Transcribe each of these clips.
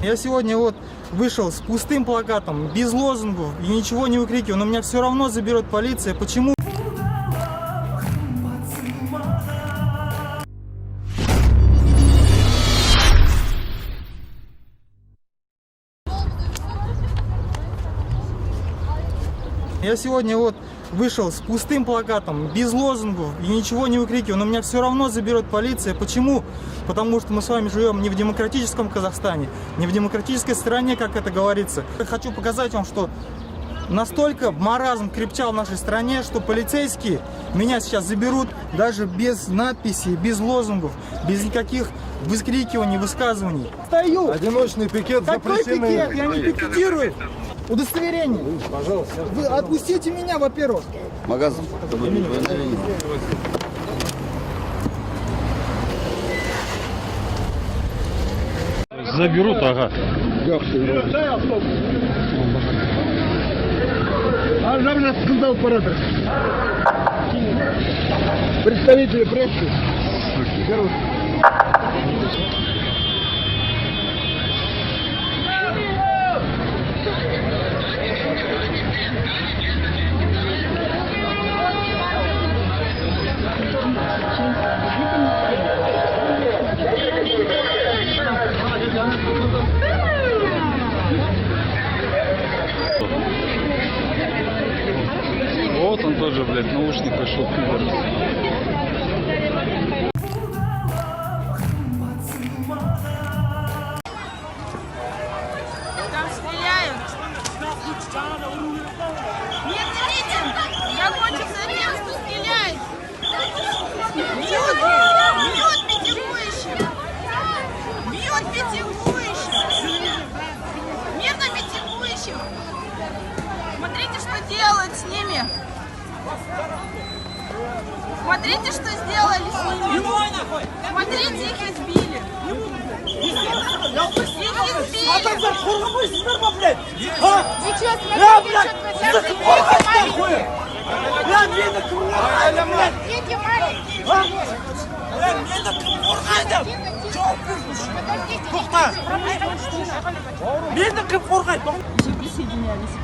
Я сегодня вот вышел с пустым плакатом, без лозунгов и ничего не выкрикиваю, но меня все равно заберет полиция. Почему? Я сегодня вот вышел с пустым плакатом, без лозунгов и ничего не выкрикиваю, но меня все равно заберет полиция. Почему? Потому что мы с вами живем не в демократическом Казахстане, не в демократической стране, как это говорится. Я хочу показать вам, что настолько маразм крепчал в нашей стране, что полицейские меня сейчас заберут даже без надписей, без лозунгов, без никаких выкрикиваний, высказываний. Стою! Одиночный пикет запрещенный. Какой пикет? Я не пикетирую! Удостоверение! Пожалуйста. Вы отпустите меня, во-первых. Магазин. Заберут, ага. Представители прессы. Вот он тоже, блядь, наушник пошел. Там стреляют. Нет, видите, закончился тем, что стреляет. Бьет митингующих. Бьет митингующих. Мирно митингующих. Смотрите, что делают с ними. Смотрите, что сделали с ними. Смотрите, их избили. Их избили. Ничего, смотрите. Присоединялись.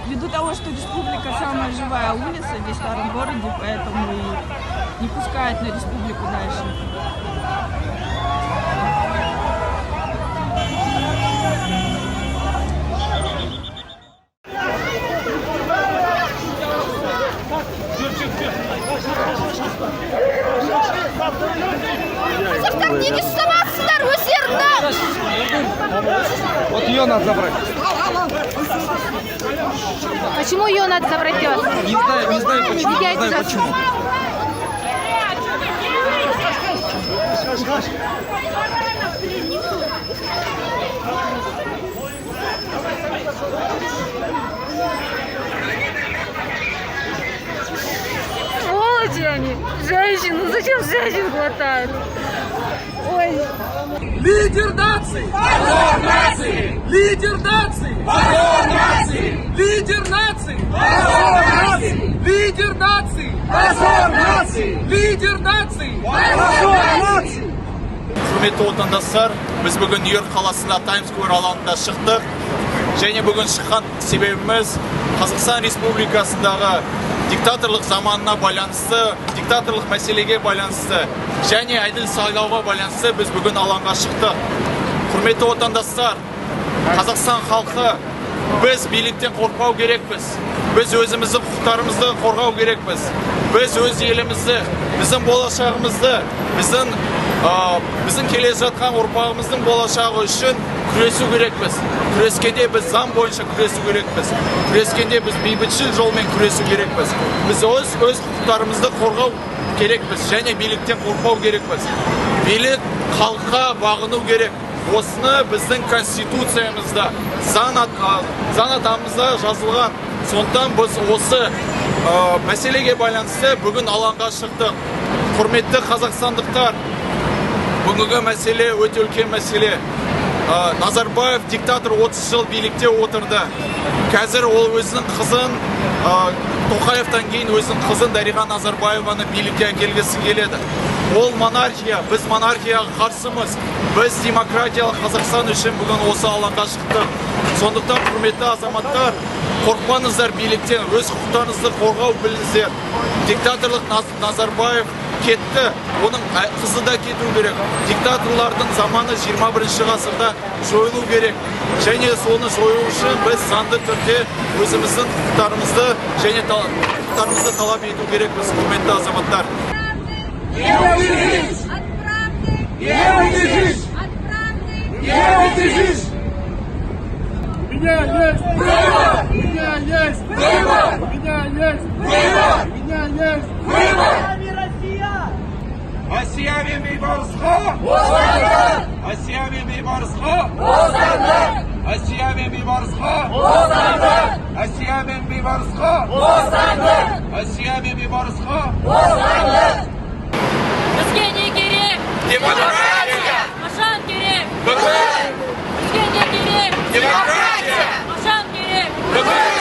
Ввиду того, что республика самая живая улица здесь в старом городе, поэтому и не пускают на республику дальше. Там не рисоваться, усердно! Вот ее надо забрать. Почему ее надо забрать? Не знаю почему, не знаю почему. Сволочи они! Женщину! Зачем женщин хватают? Ой! Лидер нации! Позор нации! Лидер нации! Позор нации! Лидер нации! Позор нации! Лидер нации! Позор нации! Лидер нации! Позор нации! Құрметті отандастар, біз бүгін Нью-Йорк қаласында Таймс сквер алаңында шықтық. Және бүгін шыққан себебіміз Қазақстан Республикасындағы диктаторлық заманына байланысты, диктаторлық мәселеге байланысты және әділ сайлауға байланысты біз бүгін алаңға шықтық. Құрметті отандастар, Қазақстан халқы, біз биліктен қорқпау керекпіз. Біз өзіміздің құқықтарымызды қорғау керекпіз. Біз өз елімізді, біздің болашағымызды, біздің келе жатқан ұрпағымыздың болашағы үшін күресу керекпіз. Күрескенде біз заң бойынша күресу керекпіз. Күрескенде біз бейбітшіл жолмен күресу керекпіз. Біз өз құқықтарымызды қорғау керекпіз және биліктен қорқпау керекпіз. Билік халыққа бағыну керек. Осыны біздің конституциямызда, заң атамызда жазылған. Сондықтан біз осы мәселеге байланысты бүгін алаңға шықтық. Құрметті қазақстандықтар, бүгінгі мәселе өте үлкен мәселе. Назарбаев диктатор 30 жыл билікте отырды. Қазір ол өзінің қызын, Тоқаевтан кейін өзінің қызын Дариға Назарбаеваны билікке әкелгісі келеді. Ол монархия, біз монархияға қарсымыз. Біз демократиялық Қазақстан үшін бүгін осы алаңға шықтық. Сондықтан, құрметті азаматтар, қорқпаңыздар биліктен, өз құқықтарыңызды қорғау біліңіздер. Диктаторлық Назарбаев кетті, оның қызы да кету керек. Диктаторлардың заманы 21 ғасырда жойылу керек. Және соны жою үшін біз заңды түрде өзіміздің құқықтарымызды және құқықтарымызды талап ету керекпіз, құрметті азаматтар. Не убежишь! Не убежишь! Не убежишь! У меня есть выбор! У меня есть выбор! У меня есть выбор! У меня есть выбор! Асиями Бейбарысқа! Босандар! Асиями Бейбарысқа! Босандар! Асиями Бейбарысқа! Босандар! Асиями Бейбарысқа! Босандар! Асиями Бейбарысқа! Босандар! Бізге не керек? Демократия! Қашан керек? Бүгін! Бізге не керек? Демократия! Қашан керек? Бүгін!